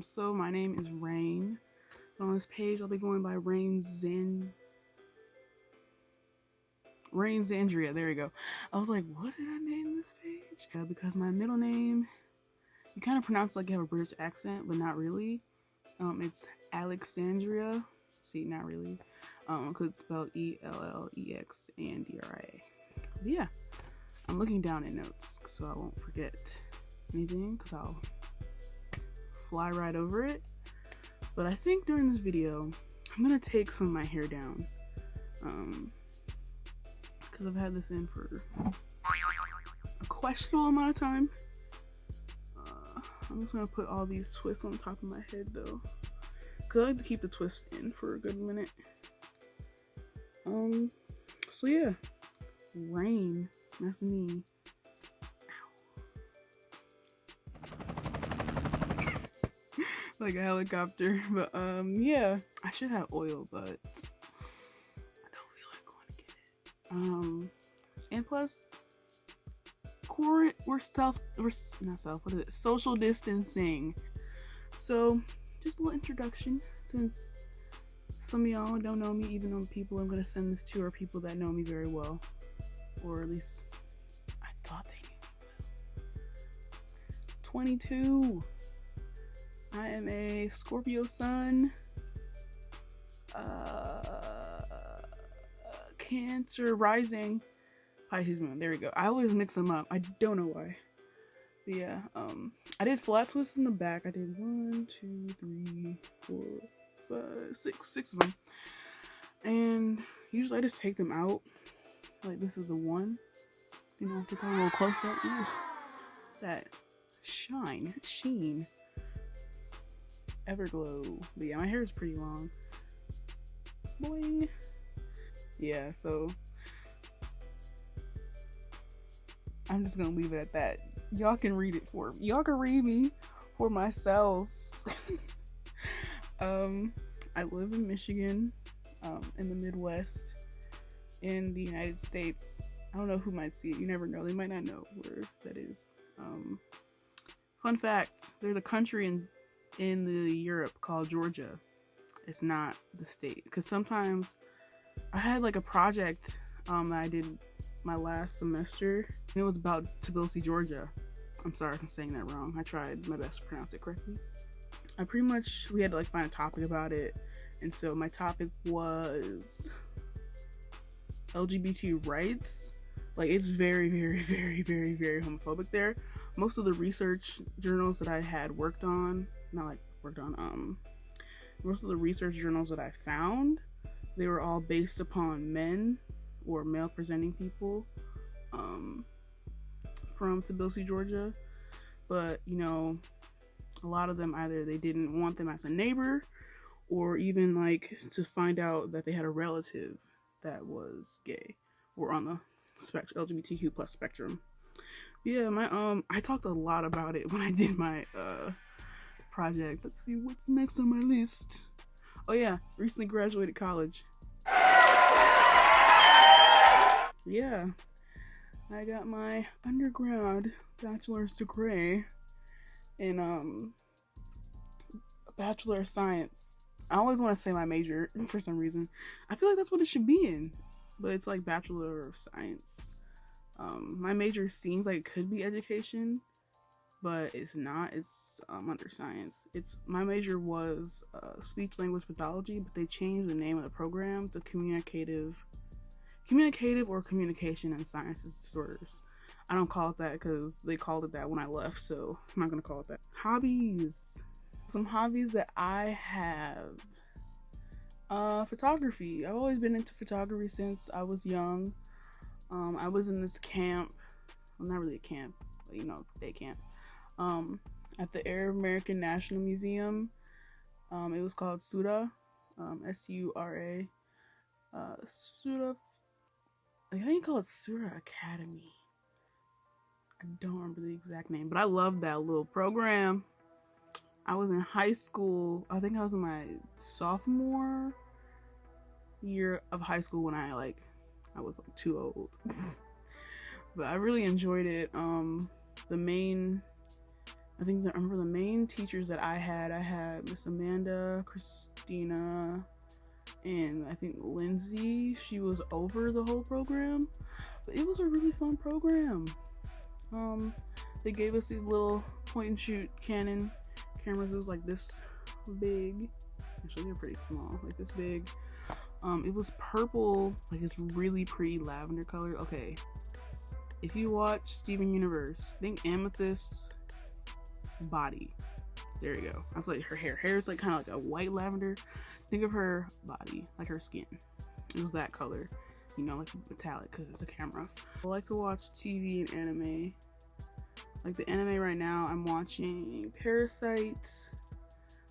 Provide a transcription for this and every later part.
So my name is Rain. On this page, I'll be going by Rain Zandria. There you go. I was like, what did I name this page? Because my middle name, you kind of pronounce it like you have a British accent, but not really. It's Alexandria. See, not really. Because it's spelled Ellexandria. But yeah, I'm looking down at notes so I won't forget anything, because I'll fly right over it. But I think during this video, I'm gonna take some of my hair down, because I've had this in for a questionable amount of time. I'm just gonna put all these twists on top of my head though, because I like to keep the twists in for a good minute. So yeah, Rain, that's me. Like a helicopter, but yeah, I should have oil, but I don't feel like going to get it. And plus, we're social distancing. So just a little introduction, since some of y'all don't know me, even though the people I'm gonna send this to are people that know me very well, or at least I thought they knew me well. 22. I am a Scorpio sun, Cancer rising, Pisces moon. There we go. I always mix them up. I don't know why. But yeah, I did flat twists in the back. I did 1, 2, 3, 4, 5, 6 of them. And usually I just take them out. Like this is the one. You know, get that a little close up. Ooh, that sheen. Everglow. But yeah, my hair is pretty long. Boing. Yeah, so I'm just gonna leave it at that. Y'all can read it for me. Y'all can read me for myself. I live in Michigan, in the Midwest, in the United States. I don't know who might see it. You never know. They might not know where that is. Fun fact: there's a country in the Europe called Georgia. It's not the state, because sometimes I had like a project that I did my last semester, and it was about Tbilisi, Georgia. I'm sorry if I'm saying that wrong. I tried my best to pronounce it correctly. We had to like find a topic about it, and so my topic was LGBT rights. Like, it's very, very, very, very, very homophobic there. Most of the research journals that I had most of the research journals that I found, they were all based upon men or male presenting people from Tbilisi, Georgia. But, you know, a lot of them, either they didn't want them as a neighbor, or even like to find out that they had a relative that was gay or on the LGBTQ plus spectrum. Yeah, I talked a lot about it when I did my project. Let's see what's next on my list. Oh yeah, recently graduated college. Yeah, I got my undergrad bachelor's degree in Bachelor of Science. I always want to say my major for some reason. I feel like that's what it should be in, but it's like Bachelor of Science. My major seems like it could be education, but it's not. It's under science. My major was speech language pathology, but they changed the name of the program to communicative or communication and sciences disorders. I don't call it that because they called it that when I left, so I'm not gonna call it that. Hobbies. Some hobbies that I have. Photography. I've always been into photography since I was young. I was in this camp, well, not really a camp, but you know, day camp, at the Arab American National Museum. It was called SURA, SURA, SURA, I think you call it SURA Academy. I don't remember the exact name, but I loved that little program. I was in high school. I think I was in my sophomore year of high school when I was like too old. But I really enjoyed it. I I remember the main teachers that I had Miss Amanda, Christina, and I think Lindsay. She was over the whole program, but it was a really fun program. They gave us these little point and shoot Canon cameras. It was like this big. Actually, they're pretty small, like this big. It was purple, like this really pretty lavender color. Okay, if you watch Steven Universe, think Amethyst's body. There you go. That's like her hair. Hair is like kind of like a white lavender. Think of her body, like her skin. It was that color, you know, like metallic, because it's a camera. I like to watch TV and anime. Like the anime right now, I'm watching Parasite.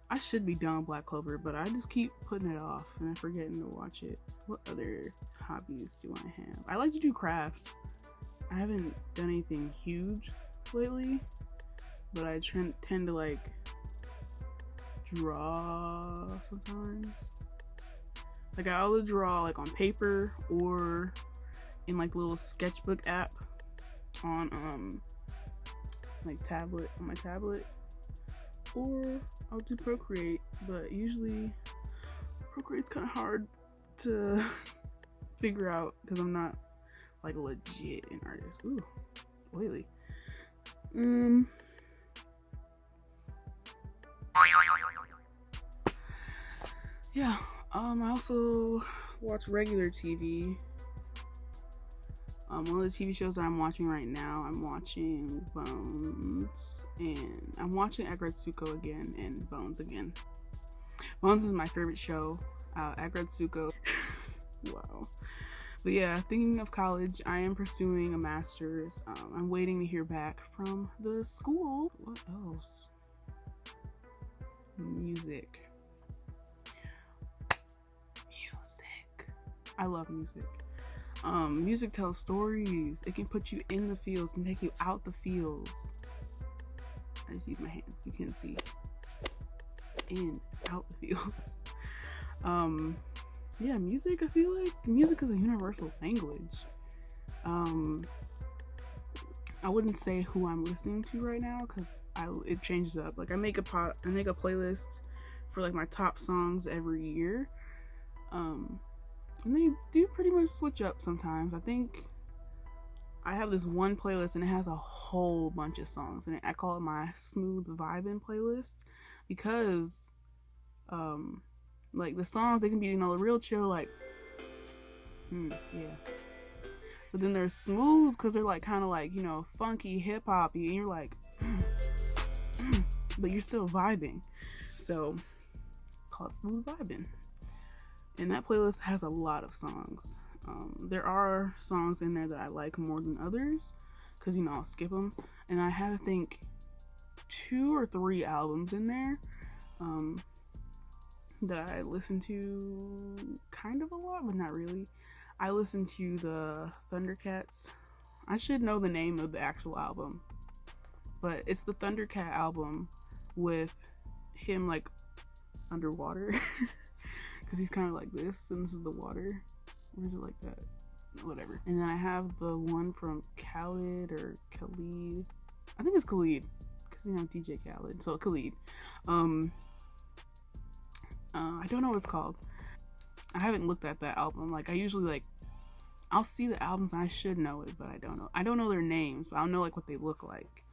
I should be done with Black Clover, but I just keep putting it off and I'm forgetting to watch it. What other hobbies do I have? I like to do crafts. I haven't done anything huge lately, but I tend to like draw sometimes. Like I either draw like on paper or in like a little sketchbook app on like tablet, on my tablet, or I'll do Procreate, but usually Procreate's kind of hard to figure out because I'm not like legit an artist. Ooh, oily. Yeah, I also watch regular TV. One of the TV shows that I'm watching right now, I'm watching Bones, and I'm watching Agretsuko again, and Bones again. Bones is my favorite show. Agretsuko, wow. But yeah, thinking of college, I am pursuing a master's. I'm waiting to hear back from the school. What else? Music. I love music. Music tells stories. It can put you in the fields and take you out the fields. I just use my hands. You can't see. In, out the fields. Yeah, music, I feel like music is a universal language. I wouldn't say who I'm listening to right now because it changes up. Like I make a playlist for like my top songs every year. And they do pretty much switch up sometimes. I think I have this one playlist and it has a whole bunch of songs, and I call it my smooth vibing playlist because like the songs, they can be, you know, the real chill, like yeah, but then they're smooth because they're like kind of like, you know, funky hip-hoppy, and you're like but you're still vibing, so call it smooth vibing. And that playlist has a lot of songs. There are songs in there that I like more than others because, you know, I'll skip them. And I have, I think, 2 or 3 albums in there that I listen to kind of a lot, but not really. I listen to the Thundercats. I should know the name of the actual album, but it's the Thundercat album with him like underwater. Because he's kind of like this, and this is the water. Or is it like that? Whatever. And then I have the one from Khaled or Khalid. I think it's Khalid, because, you know, DJ Khaled. So Khalid. I don't know what it's called. I haven't looked at that album. Like I usually like, I'll see the albums and I should know it, but I don't know. I don't know their names, but I'll know like what they look like.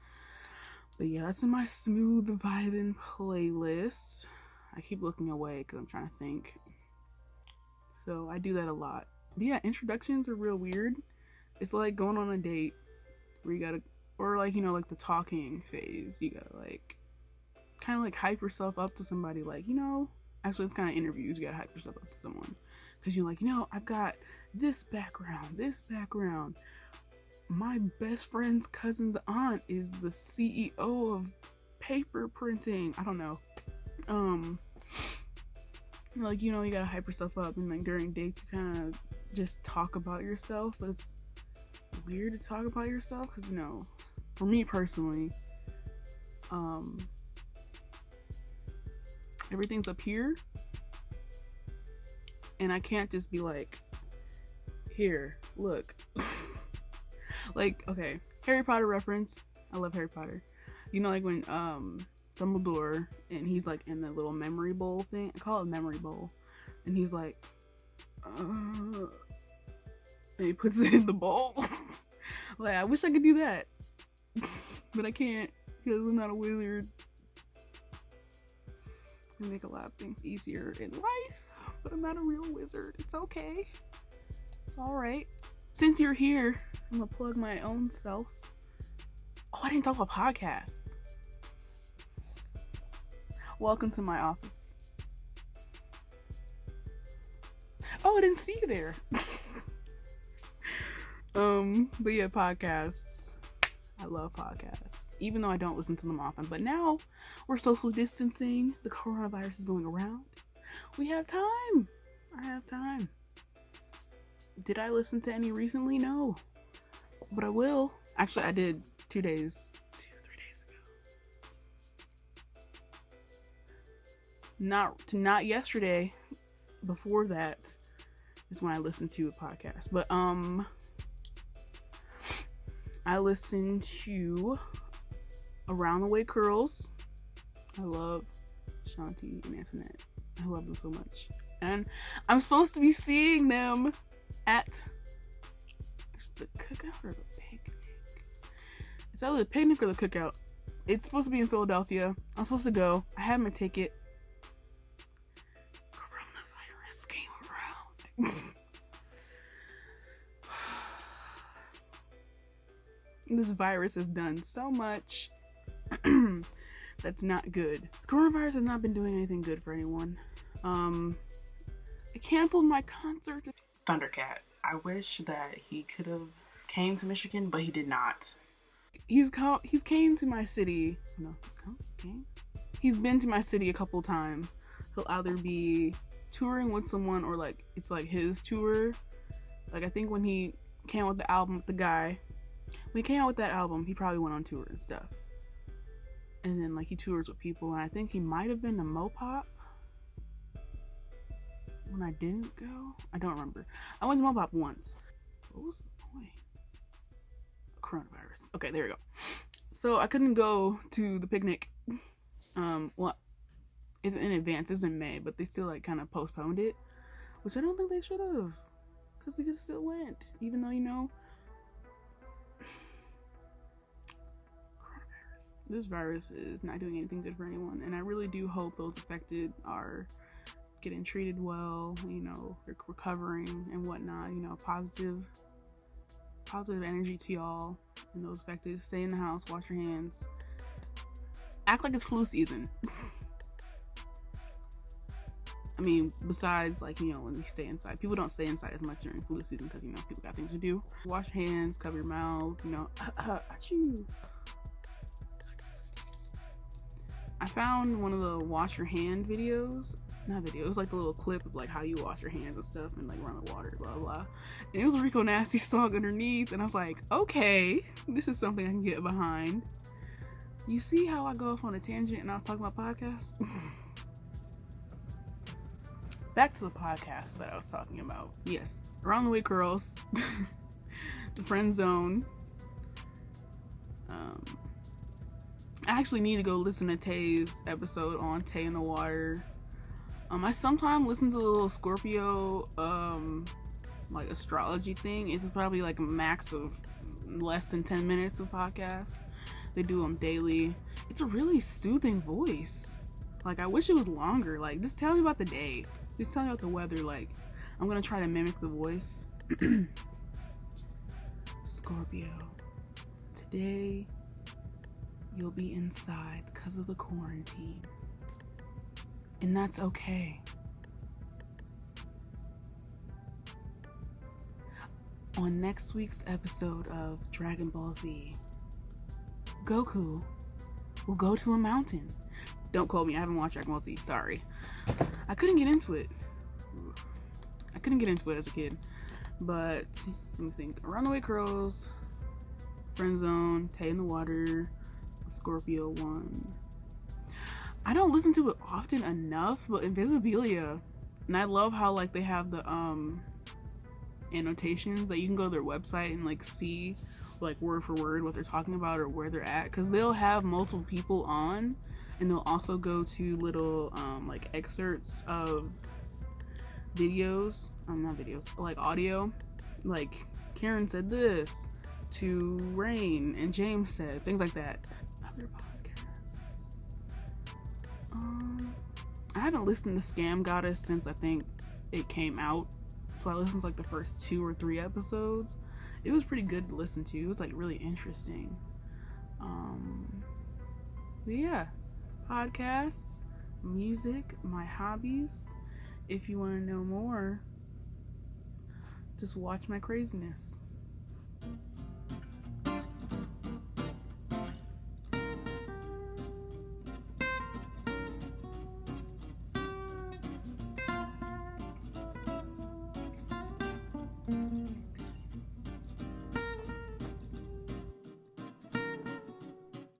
But yeah, that's in my smooth vibing playlist. I keep looking away because I'm trying to think. So I do that a lot. But yeah, introductions are real weird. It's like going on a date where you gotta, or like, you know, like the talking phase. You gotta like, kind of like hype yourself up to somebody. Like, you know, actually it's kind of interviews. You gotta hype yourself up to someone. Because you're like, you know, I've got this background. My best friend's cousin's aunt is the CEO of paper printing. I don't know. Like, you know, you gotta hype yourself up, and like during dates you kind of just talk about yourself, but it's weird to talk about yourself because, you know, for me personally, everything's up here and I can't just be like, here, look. Like, okay, Harry Potter reference. I love Harry Potter. You know, like when Dumbledore and he's like in the little memory bowl thing. I call it memory bowl. And he's like, and he puts it in the bowl. Like, I wish I could do that. But I can't because I'm not a wizard. I make a lot of things easier in life, but I'm not a real wizard. It's okay. It's alright. Since you're here, I'm gonna plug my own self. Oh, I didn't talk about podcasts. Welcome to my office. Oh, I didn't see you there. But yeah, podcasts. I love podcasts, even though I don't listen to them often. But now we're social distancing. The coronavirus is going around. We have time. I have time. Did I listen to any recently? No. But I will. Actually, I did 3 days ago. Not yesterday. Before that is when I listened to a podcast. But I listened to Around the Way Curls. I love Shanti and Antoinette. I love them so much. And I'm supposed to be seeing them at the cookout or the picnic. It's either the picnic or the cookout. It's supposed to be in Philadelphia. I'm supposed to go. I have my ticket. Coronavirus came around. This virus has done so much that's not good. Coronavirus has not been doing anything good for anyone. It canceled my concert. Thundercat. I wish that he could have came to Michigan, but he did not. He's came to my city. No, came. He's been to my city a couple times. He'll either be touring with someone or like it's like his tour. Like I think when he came out with the album with the guy. When he came out with that album, he probably went on tour and stuff. And then, like, he tours with people. And I think he might have been to Mopop when I didn't go. I don't remember. I went to Mopop once. What was the point? Coronavirus. Okay, there we go. So, I couldn't go to the picnic. Well, it's in advance. It's in May. But they still, like, kind of postponed it. Which I don't think they should have. Because they still went. Even though, you know... This virus is not doing anything good for anyone, and I really do hope those affected are getting treated well, you know, they're recovering and whatnot, you know, positive energy to y'all and those affected. Stay in the house, wash your hands, act like it's flu season. I mean, besides, like, you know, when you stay inside. People don't stay inside as much during flu season because, you know, people got things to do. Wash your hands, cover your mouth, you know, achoo. I found one of the wash your hand videos. Not video, it was like the little clip of like how you wash your hands and stuff and like run the water, blah, blah. And it was a Rico Nasty song underneath. And I was like, okay, this is something I can get behind. You see how I go off on a tangent and I was talking about podcasts? Back to the podcast that I was talking about. Yes, Around the Way Curls. The Friend Zone. I actually need to go listen to Tay's episode on Tay in the Water. I sometimes listen to the little Scorpio, like astrology thing. It's probably like a max of less than 10 minutes of podcast. They do them daily. It's a really soothing voice. Like, I wish it was longer. Like, just tell me about the day. Just tell me about the weather. Like, I'm gonna try to mimic the voice. Scorpio. Today, you'll be inside because of the quarantine. And that's okay. On next week's episode of Dragon Ball Z, Goku will go to a mountain. Don't quote me, I haven't watched Dragon Ball Z, sorry. I couldn't get into it. I couldn't get into it as a kid. But, let me think. Around the Way Curls, Friend Zone, Tay in the Water, the Scorpio one. I don't listen to it often enough, but Invisibilia, and I love how like they have the annotations that you can go to their website and like see like word for word what they're talking about or where they're at, because they'll have multiple people on, and they'll also go to little like excerpts of videos, not videos, like audio, like Karen said this to Rain and James said, things like that. Other podcasts. I haven't listened to Scam Goddess since I think it came out, so I listened to like the first 2 or 3 episodes. It was pretty good to listen to. It was like really interesting. But yeah, podcasts, music, my hobbies. If you want to know more, just watch my craziness.